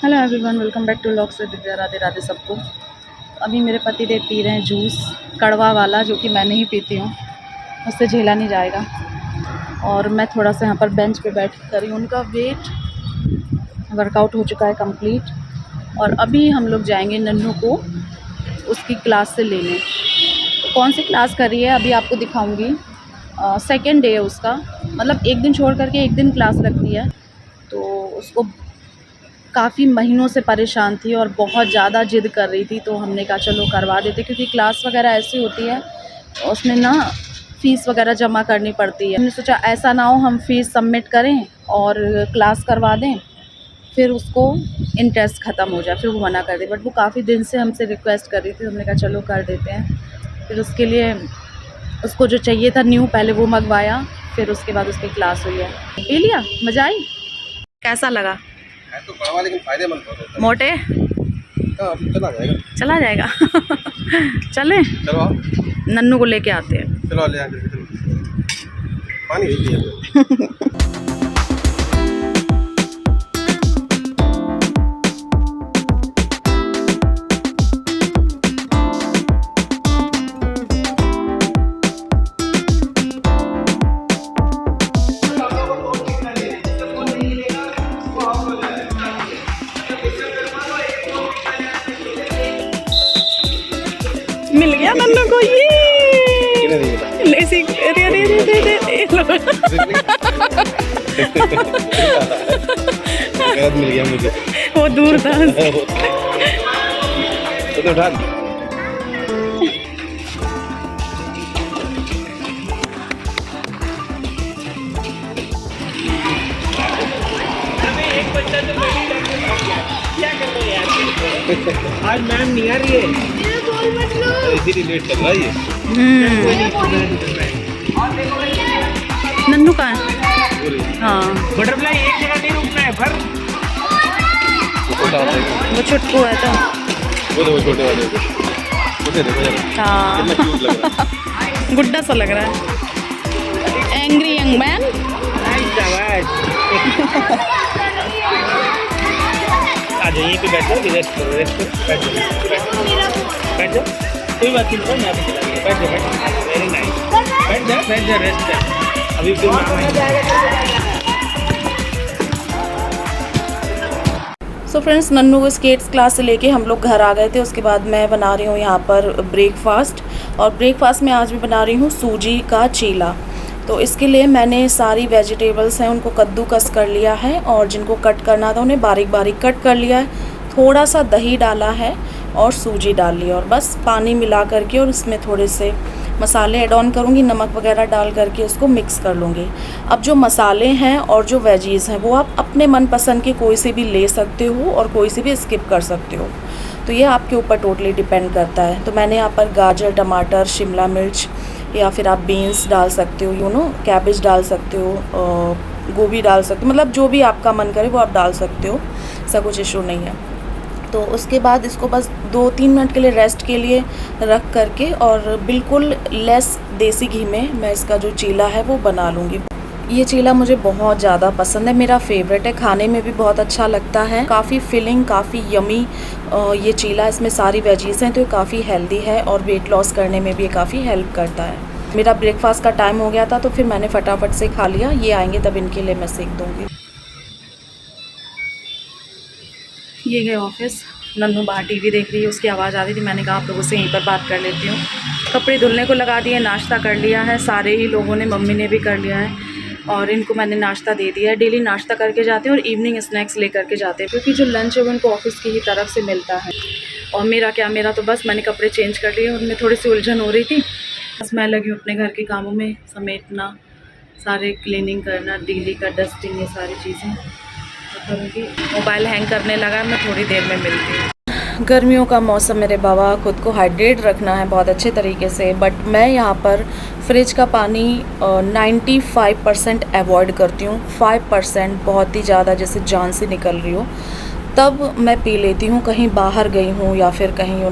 Hello everyone, welcome back to vlogs with Divya. Radhe Radhe सबको। अभी मेरे पति देव पी रहे हैं जूस कड़वा वाला, जो कि मैं नहीं पीती हूँ, उससे झेला नहीं जाएगा। और मैं थोड़ा सा यहाँ पर बेंच पे बैठ कर उनका वेट वर्कआउट हो चुका है कंप्लीट। और अभी हम लोग जाएंगे नन्नू को उसकी क्लास से लेने। तो कौन सी क्लास कर रही है अभी आपको दिखाऊंगी। सेकेंड डे है उसका, मतलब एक दिन छोड़ करके एक दिन क्लास लगती है। तो उसको काफ़ी महीनों से परेशान थी और बहुत ज़्यादा ज़िद कर रही थी, तो हमने कहा चलो करवा देते, क्योंकि क्लास वगैरह ऐसी होती है उसमें ना फ़ीस वगैरह जमा करनी पड़ती है। हमने सोचा ऐसा ना हो हम फ़ीस सबमिट करें और क्लास करवा दें, फिर उसको इंटरेस्ट ख़त्म हो जाए, फिर वो मना कर दे। बट वो काफ़ी दिन से हमसे रिक्वेस्ट कर रही थी, हमने कहा चलो कर देते हैं। फिर उसके लिए उसको जो चाहिए था न्यू, पहले वो मंगवाया, फिर उसके बाद उसकी क्लास हुई है। पी लिया, मज़ा आई। कैसा लगा? तो कड़वा लेकिन फायदेमंद बहुत होता है। मोटे हाँ, चला जाएगा। चला जाएगा। चले, चलो आओ, नन्नू को लेके आते हैं। चलो ले आके चलो। पानी दे दिया। मिल गया नन्नू को, ये लेसी। अरे अरे अरे अरे मिल गया मुझे। वो दूर था। तो उठा आज मैम नहीं आ रही है, इसीलिए लेट चल रहा है ये। नन्नू कहाँ है? हाँ, बटरफ्लाई एक जगह नहीं रुकना है भर। वो छुटकू है तो वो छोटे वाले को उसे देखो जरा, हाँ, कितना क्यूट लग रहा है। गुड्डा सा लग रहा है। Angry young man. आ जाओ, यहीं पे बैठो, रेस्ट करो, रेस्ट करो, बैठ जाओ, बैठ जाओ, कोई बात नहीं, मैं अभी चला गया, बैठ जाओ, वेरी नाइस, बैठ जाओ, रेस्ट कर। अभी फिर सो फ्रेंड्स, नन्नू को स्केट्स क्लास से लेके हम लोग घर आ गए थे। उसके बाद मैं बना रही हूँ यहाँ पर ब्रेकफास्ट, और ब्रेकफास्ट में आज मैं बना रही हूँ सूजी का चीला। तो इसके लिए मैंने सारी वेजिटेबल्स हैं उनको कद्दूकस कर लिया है, और जिनको कट करना था उन्हें बारीक बारीक कट कर लिया है। थोड़ा सा दही डाला है और सूजी डाल ली, और बस पानी मिला करके और इसमें थोड़े से मसाले ऐड ऑन करूँगी, नमक वगैरह डाल करके उसको मिक्स कर लूँगी। अब जो मसाले हैं और जो वेजीज़ हैं वो आप अपने मनपसंद के कोई से भी ले सकते हो और कोई से भी स्किप कर सकते हो, तो ये आपके ऊपर टोटली डिपेंड करता है। तो मैंने यहाँ पर गाजर, टमाटर, शिमला मिर्च, या फिर आप बीन्स डाल सकते हो, कैबेज डाल सकते हो, गोभी डाल सकते हो, मतलब जो भी आपका मन करे वो आप डाल सकते हो, ऐसा कुछ इशू नहीं है। तो उसके बाद इसको बस 2-3 मिनट के लिए रेस्ट के लिए रख करके, और बिल्कुल लेस देसी घी में मैं इसका जो चीला है वो बना लूँगी। ये चीला मुझे बहुत ज़्यादा पसंद है, मेरा फेवरेट है, खाने में भी बहुत अच्छा लगता है, काफ़ी फिलिंग, काफ़ी यमी ये चीला। इसमें सारी वेजीज़ हैं तो ये काफ़ी हेल्दी है, और वेट लॉस करने में भी ये काफ़ी हेल्प करता है। मेरा ब्रेकफास्ट का टाइम हो गया था तो फिर मैंने फटाफट से खा लिया। ये आएंगे तब इनके लिए मैं सेक दूँगी। ये गए ऑफिस, नन्नू बाहर टीवी देख रही है, उसकी आवाज़ आ रही थी, मैंने कहा आप लोगों से यहीं पर बात कर लेती हूँ। कपड़े धुलने को लगा दिए, नाश्ता कर लिया है, सारे ही लोगों ने, मम्मी ने भी कर लिया है, और इनको मैंने नाश्ता दे दिया है। डेली नाश्ता करके जाते हैं और इवनिंग स्नैक्स ले करके जाते हैं, क्योंकि जो लंच है वो इनको ऑफिस की ही तरफ से मिलता है। और मेरा तो बस मैंने कपड़े चेंज कर लिए, उनमें थोड़ी सी उलझन हो रही थी, बस मैं लगी हूँ अपने घर के कामों में, समेटना, सारे क्लीनिंग करना, डेली का डस्टिंग, ये सारी चीज़ें करूँगी। मोबाइल हैंग करने लगा, मैं थोड़ी देर में मिलती हूँ। गर्मियों का मौसम मेरे बाबा, खुद को हाइड्रेट रखना है बहुत अच्छे तरीके से, बट मैं यहाँ पर फ्रिज का पानी 95% अवॉइड करती हूँ। 5% बहुत ही ज़्यादा जैसे जान से निकल रही हो तब मैं पी लेती हूँ, कहीं बाहर गई हूँ या फिर कहीं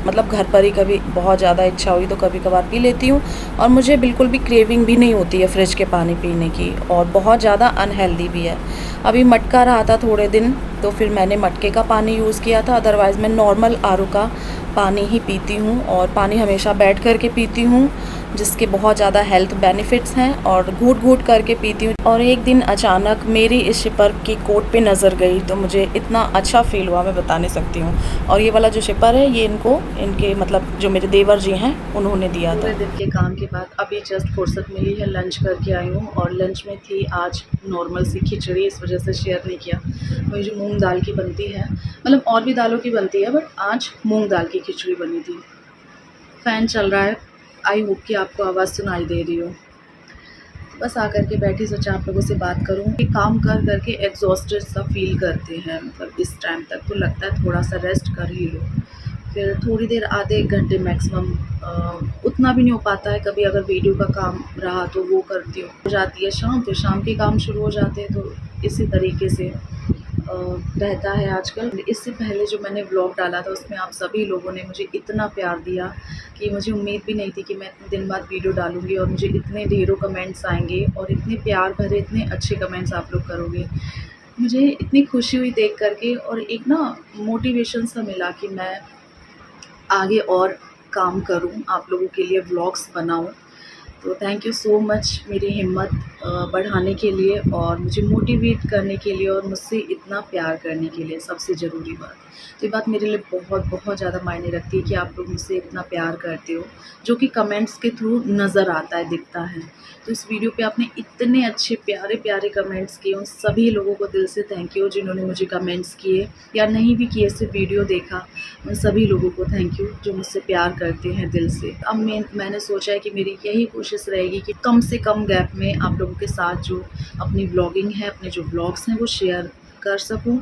मतलब घर पर ही कभी बहुत ज़्यादा इच्छा हुई तो कभी कभार पी लेती हूँ। और मुझे बिल्कुल भी क्रेविंग भी नहीं होती है फ्रिज के पानी पीने की, और बहुत ज़्यादा अनहेल्दी भी है। अभी मटका रहा था थोड़े दिन, तो फिर मैंने मटके का पानी यूज़ किया था, अदरवाइज़ मैं नॉर्मल आरओ का पानी ही पीती हूँ। और पानी हमेशा बैठ कर के पीती हूँ, जिसके बहुत ज़्यादा हेल्थ बेनिफिट्स हैं, और घूट घूट करके पीती हूँ। और एक दिन अचानक मेरी इस शिपर की कोट पे नज़र गई, तो मुझे इतना अच्छा फ़ील हुआ, मैं बता नहीं सकती हूँ। और ये वाला जो शिपर है, ये इनके मतलब जो मेरे देवर जी हैं उन्होंने दिया था। पूरे दिन के काम के बाद अभी जस्ट फुर्सत मिली है, लंच करके आई हूँ। और लंच में थी आज नॉर्मल सी खिचड़ी, इस वजह से शेयर नहीं किया। वही जो मूँग दाल की बनती है, मतलब और भी दालों की बनती है, बट आज मूँग दाल की खिचड़ी बनी थी। फ़ैन चल रहा है, आई होप कि आपको आवाज़ सुनाई दे रही हो। बस आकर के बैठी, सोचा आप लोगों से बात करूं कि काम कर करके एग्जॉस्टेड सा फील करते हैं, मतलब इस टाइम तक तो लगता है थोड़ा सा रेस्ट कर ही लो। फिर थोड़ी देर, आधे एक घंटे मैक्सिमम, उतना भी नहीं हो पाता है। कभी अगर वीडियो का काम रहा तो वो करती हूँ, हो जाती है शाम, फिर शाम के काम शुरू हो जाते हैं। तो इसी तरीके से रहता है आजकल। इससे पहले जो मैंने व्लॉग डाला था, उसमें आप सभी लोगों ने मुझे इतना प्यार दिया कि मुझे उम्मीद भी नहीं थी कि मैं इतने दिन बाद वीडियो डालूँगी और मुझे इतने ढेरों कमेंट्स आएँगे और इतने प्यार भरे, इतने अच्छे कमेंट्स आप लोग करोगे। मुझे इतनी खुशी हुई देख कर के, और एक ना मोटिवेशन सा मिला कि मैं आगे और काम करूँ, आप लोगों के लिए व्लॉग्स बनाऊँ। तो थैंक यू सो मच मेरी हिम्मत बढ़ाने के लिए, और मुझे मोटिवेट करने के लिए, और मुझसे इतना प्यार करने के लिए। सबसे ज़रूरी बात, तो ये बात मेरे लिए बहुत बहुत ज़्यादा मायने रखती है कि आप लोग मुझसे इतना प्यार करते हो, जो कि कमेंट्स के थ्रू नज़र आता है, दिखता है। तो इस वीडियो पे आपने इतने अच्छे प्यारे प्यारे कमेंट्स किए, उन सभी लोगों को दिल से थैंक यू, जिन्होंने मुझे कमेंट्स किए या नहीं भी किए, सिर्फ वीडियो देखा, उन सभी लोगों को थैंक यू जो मुझसे प्यार करते हैं दिल से। अब मैंने सोचा है कि मेरी यही कोशिश रहेगी कि कम से कम गैप में आप लोगों के साथ जो अपनी ब्लॉगिंग है, अपने जो ब्लॉग्स हैं, वो शेयर कर सकूं।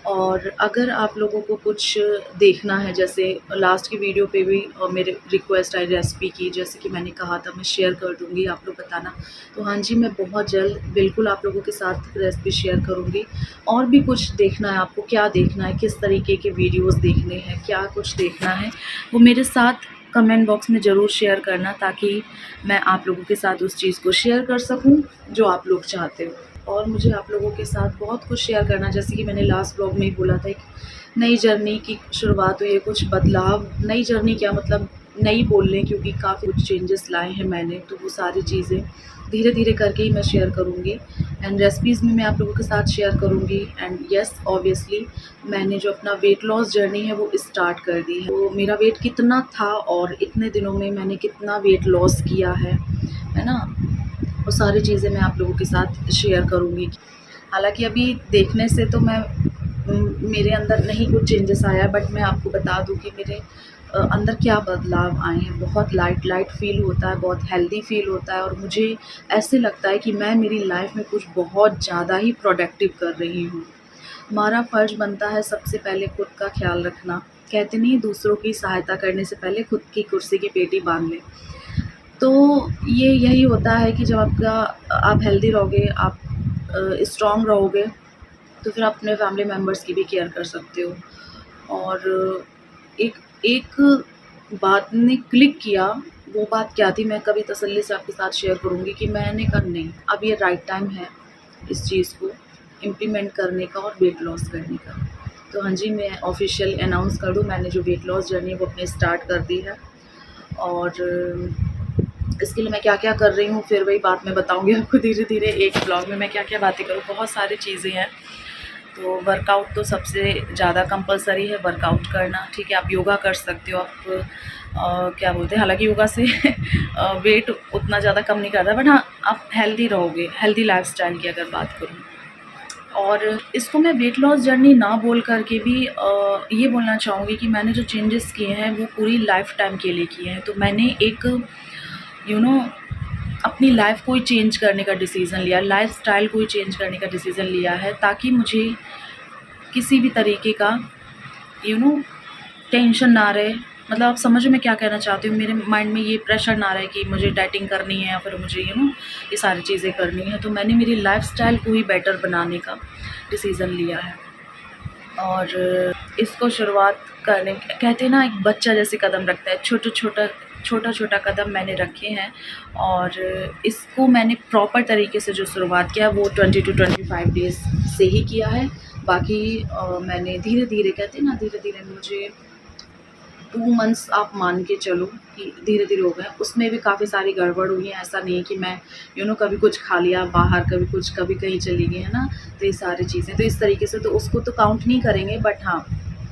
और अगर आप लोगों को कुछ देखना है, जैसे लास्ट की वीडियो पे भी मेरे रिक्वेस्ट आई रेसिपी की, जैसे कि मैंने कहा था मैं शेयर कर दूँगी, आप लोग बताना। तो हाँ जी, मैं बहुत जल्द बिल्कुल आप लोगों के साथ रेसिपी शेयर करूँगी। और भी कुछ देखना है आपको, क्या देखना है, किस तरीके के वीडियोज़ देखने हैं, क्या कुछ देखना है, वो मेरे साथ कमेंट बॉक्स में ज़रूर शेयर करना, ताकि मैं आप लोगों के साथ उस चीज़ को शेयर कर सकूं जो आप लोग चाहते हो। और मुझे आप लोगों के साथ बहुत कुछ शेयर करना, जैसे कि मैंने लास्ट ब्लॉग में ही बोला था, एक नई जर्नी की शुरुआत हुई है, कुछ बदलाव। नई जर्नी क्या मतलब, नई बोल लें, क्योंकि काफ़ी कुछ चेंजेस लाए हैं मैंने, तो वो सारी चीज़ें धीरे धीरे करके ही मैं शेयर करूँगी। एंड रेसिपीज़ में मैं आप लोगों के साथ शेयर करूँगी। एंड यस, ऑब्वियसली मैंने जो अपना वेट लॉस जर्नी है वो स्टार्ट कर दी है। तो मेरा वेट कितना था और इतने दिनों में मैंने कितना वेट लॉस किया है ना, वो सारी चीज़ें मैं आप लोगों के साथ शेयर करूँगी। हालाँकि अभी देखने से तो मेरे अंदर नहीं कुछ चेंजेस आया, बट मैं आपको बता दूँ कि मेरे अंदर क्या बदलाव आए हैं। बहुत लाइट फ़ील होता है, बहुत हेल्दी फ़ील होता है, और मुझे ऐसे लगता है कि मैं मेरी लाइफ में कुछ बहुत ज़्यादा ही प्रोडक्टिव कर रही हूँ। हमारा फ़र्ज़ बनता है सबसे पहले खुद का ख़्याल रखना। कहते नहीं, दूसरों की सहायता करने से पहले खुद की कुर्सी की पेटी बाँध लें। तो ये यही होता है कि जब आप हेल्दी रहोगे, आप स्ट्रॉन्ग रहोगे, तो फिर आप अपने फैमिली मेम्बर्स की भी केयर कर सकते हो। और एक बात ने क्लिक किया, वो बात क्या थी, मैं कभी तसल्ली से आपके साथ शेयर करूँगी, कि मैंने कहा नहीं, अब ये राइट टाइम है इस चीज़ को इम्प्लीमेंट करने का और वेट लॉस करने का। तो हाँ जी, मैं ऑफ़िशियल अनाउंस कर दूँ, मैंने जो वेट लॉस जर्नी है वो अपनी स्टार्ट कर दी है। और इसके लिए मैं क्या-क्या कर रही हूँ, फिर वही बात मैं बताऊँगी आपको धीरे-धीरे। एक ब्लॉग में मैं क्या-क्या बातें करूँ, बहुत सारी चीज़ें हैं। तो वर्कआउट तो सबसे ज़्यादा कंपल्सरी है, वर्कआउट करना, ठीक है। आप योगा कर सकते हो, आप क्या बोलते हैं, हालाँकि योगा से वेट उतना ज़्यादा कम नहीं करता, बट हाँ, आप हेल्दी रहोगे, हेल्दी लाइफ़स्टाइल की अगर बात करूँ। और इसको मैं वेट लॉस जर्नी ना बोल करके भी ये बोलना चाहूँगी कि मैंने जो चेंजेस किए हैं वो पूरी लाइफ़ टाइम के लिए किए हैं। तो मैंने एक अपनी लाइफ को ही चेंज करने का डिसीज़न लिया, लाइफ़स्टाइल को ही चेंज करने का डिसीज़न लिया है, ताकि मुझे किसी भी तरीके का टेंशन ना रहे। मतलब आप समझो मैं क्या कहना चाहती हूँ, मेरे माइंड में ये प्रेशर ना रहे कि मुझे डाइटिंग करनी है या फिर मुझे ये सारी चीज़ें करनी है। तो मैंने मेरी लाइफ़स्टाइल को ही बेटर बनाने का डिसीज़न लिया है। और इसको शुरुआत करने, कहते हैं ना एक बच्चा जैसे कदम रखता है, छोटा छोटा कदम मैंने रखे हैं और इसको मैंने प्रॉपर तरीके से जो शुरुआत किया वो 20 to 25 डेज़ से ही किया है। बाकी मैंने धीरे धीरे, कहते हैं ना धीरे धीरे, मुझे 2 मंथ्स आप मान के चलो कि धीरे धीरे हो गए। उसमें भी काफ़ी सारी गड़बड़ हुई है, ऐसा नहीं है कि मैं कभी कुछ खा लिया बाहर, कभी कुछ, कभी कहीं चली गई, है ना। तो ये सारी चीज़ें तो इस तरीके से, तो उसको तो काउंट नहीं करेंगे, बट हाँ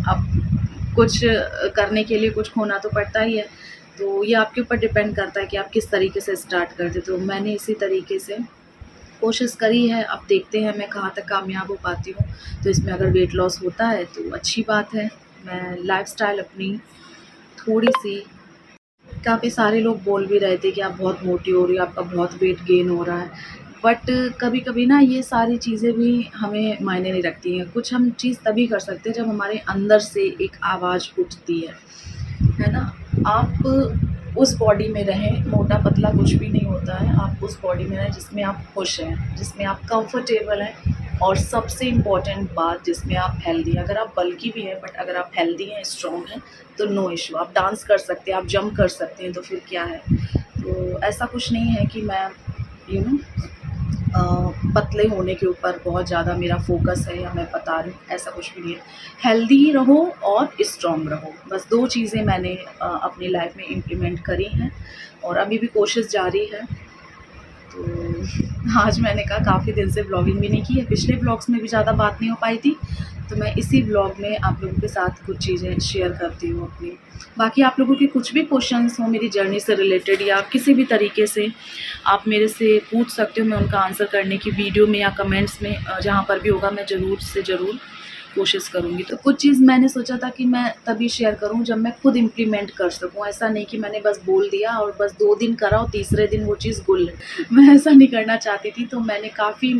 अब कुछ करने के लिए कुछ खोना तो पड़ता ही है। तो ये आपके ऊपर डिपेंड करता है कि आप किस तरीके से स्टार्ट करते। तो मैंने इसी तरीके से कोशिश करी है, अब देखते हैं मैं कहाँ तक कामयाब हो पाती हूँ। तो इसमें अगर वेट लॉस होता है तो अच्छी बात है। मैं लाइफ़स्टाइल अपनी थोड़ी सी, काफ़ी सारे लोग बोल भी रहे थे कि आप बहुत मोटी हो रही हो, आपका बहुत वेट गेन हो रहा है, बट कभी कभी ना ये सारी चीज़ें भी हमें मायने नहीं रखती हैं। कुछ हम चीज़ तभी कर सकते हैं जब हमारे अंदर से एक आवाज़ उठती है ना। आप उस बॉडी में रहें, मोटा पतला कुछ भी नहीं होता है, आप उस बॉडी में रहें जिसमें आप खुश हैं, जिसमें आप कंफर्टेबल हैं, और सबसे इम्पॉर्टेंट बात जिसमें आप हेल्दी हैं। अगर आप बल्की भी हैं बट अगर आप हेल्दी हैं, स्ट्रॉन्ग हैं, तो नो इशू, आप डांस कर सकते हैं, आप जंप कर सकते हैं, तो फिर क्या है। तो ऐसा कुछ नहीं है कि मैं पतले होने के ऊपर बहुत ज़्यादा मेरा फोकस है या मैं बता रही हूँ, ऐसा कुछ भी नहीं है। हेल्दी रहो और स्ट्रॉन्ग रहो, बस 2 चीज़ें मैंने अपनी लाइफ में इम्प्लीमेंट करी हैं और अभी भी कोशिश जारी है। तो आज मैंने कहा काफ़ी दिन से ब्लॉगिंग भी नहीं की है, पिछले ब्लॉग्स में भी ज़्यादा बात नहीं हो पाई थी, तो मैं इसी ब्लॉग में आप लोगों के साथ कुछ चीज़ें शेयर करती हूँ अपनी। बाकी आप लोगों के कुछ भी क्वेश्चंस हो मेरी जर्नी से रिलेटेड या किसी भी तरीके से, आप मेरे से पूछ सकते हो, मैं उनका आंसर करने की वीडियो में या कमेंट्स में जहाँ पर भी होगा मैं ज़रूर से ज़रूर कोशिश करूँगी। तो कुछ चीज़ मैंने सोचा था कि मैं तभी शेयर करूँ जब मैं खुद इम्प्लीमेंट कर सकूँ। ऐसा नहीं कि मैंने बस बोल दिया और बस 2 दिन करा और तीसरे दिन वो चीज़ गुल, मैं ऐसा नहीं करना चाहती थी। तो मैंने काफ़ी,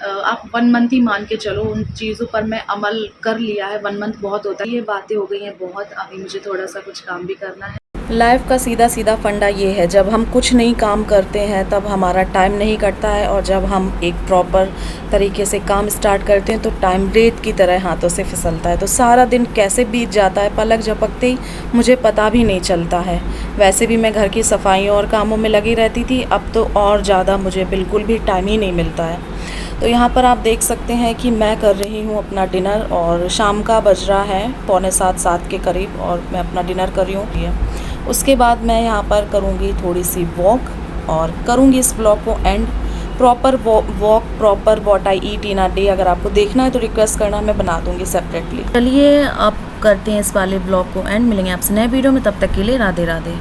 आप 1 मंथ ही मान के चलो, उन चीज़ों पर मैं अमल कर लिया है। 1 मंथ बहुत होता है, ये बातें हो गई हैं बहुत, अभी मुझे थोड़ा सा कुछ काम भी करना है। लाइफ का सीधा सीधा फंडा ये है, जब हम कुछ नहीं काम करते हैं तब हमारा टाइम नहीं कटता है, और जब हम एक प्रॉपर तरीके से काम स्टार्ट करते हैं तो टाइम रेत की तरह हाथों से फिसलता है। तो सारा दिन कैसे बीत जाता है पलक झपकते ही मुझे पता भी नहीं चलता है। वैसे भी मैं घर की सफाइयों और कामों में लगी रहती थी, अब तो और ज़्यादा मुझे बिल्कुल भी टाइम ही नहीं मिलता है। तो यहाँ पर आप देख सकते हैं कि मैं कर रही हूँ अपना डिनर, और शाम का बज रहा है 6:45-7 के करीब, और मैं अपना डिनर कर रही हूँ। उसके बाद मैं यहाँ पर करूँगी थोड़ी सी वॉक और करूँगी इस ब्लॉग को and. Proper walk, proper what I eat in a day, अगर आपको देखना है तो रिक्वेस्ट करना, मैं बना दूँगी सेपरेटली। चलिए अब करते हैं इस वाले ब्लॉग को एंड, मिलेंगे आपसे नए वीडियो में, तब तक के लिए राधे राधे।